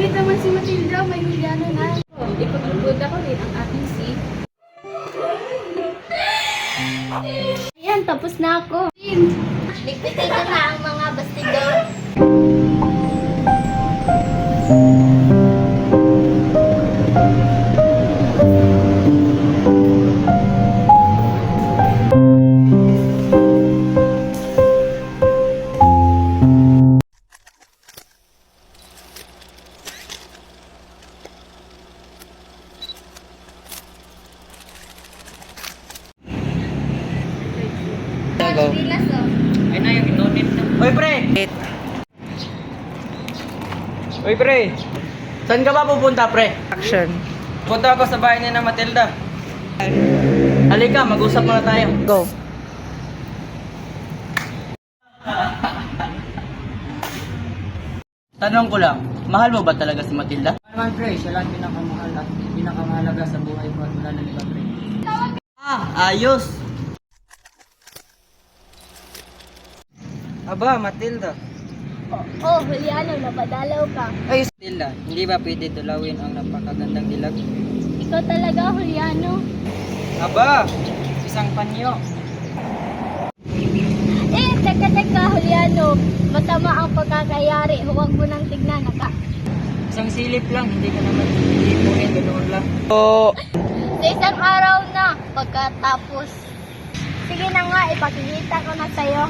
maliit naman si Matilda, may Juliano na. Ikot-ikot ako rin ang ating si. Ayan, tapos na ako. Ligpitin ko na ang mga bastidor. Go. Pilas, oh. Ay na yung inunit na. Oy pre! Oy pre! Saan ka ba pupunta pre? Action. Punta ako sa bahay ni na Matilda. Halika, mag-usap muna tayo. Go. Tanong ko lang, mahal mo ba talaga si Matilda? Naman pre, siya lang pinakamahal at pinakamahalaga sa buhay ko at wala na iba pre. Ayos! Aba, Matilda. Oh, Juliano, napadalaw ka. Ay, Matilda, hindi ba pwede tulawin ang napakagandang dilag? Ikaw talaga, Juliano. Aba, isang panyo. Teka, Juliano. Masama ang pagkakayari. Huwag mo nang tignan, naka. Isang silip lang, hindi ka naman hindi mo rin ganoon lang. Sa isang araw na, pagkatapos. Sige na nga, ipakikita ko na sa'yo.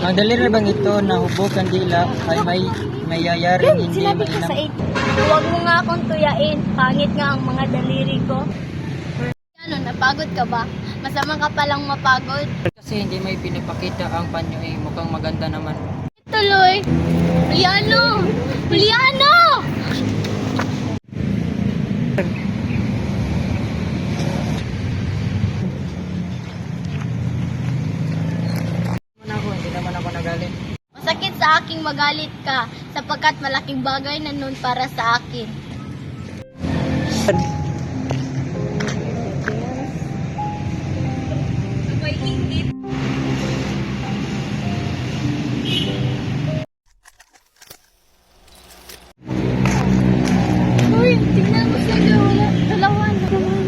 Ang daliri bang ito na hubog ang dila ay may mayayaring hindi Sinabi ko sa mainam. Huwag mo nga akong tuyain. Pangit nga ang mga daliri ko. Ano, napagod ka ba? Masama ka palang mapagod. Kasi hindi may pinapakita ang panyo eh, mukhang maganda naman. Tuloy! Juliano! Juliano! Hindi naman ako nagalit. Masakit sa aking magalit ka sapagkat malaking bagay na nun para sa akin. Uy, tingnan mo sila. Wala, dalawa na naman.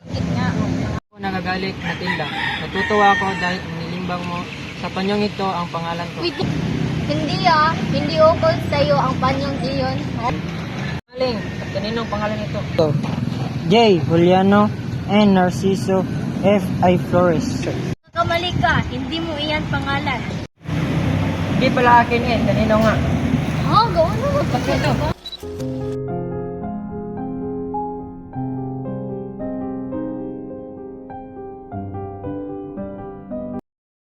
Bakit nga? Ako nagagalit, Matilda. Natutuwa ako dahil nilimbang mo sa panyong ito ang pangalan ko. Wait, hindi ukol sa'yo ang panyong iyon. Maling, at kaninong pangalan ito? J. Juliano N. Narciso F. I. Flores. Kamali ka, hindi mo iyan pangalan. Hindi pala akin eh, kanino nga? Oh, gawin mo. Pagkano ba?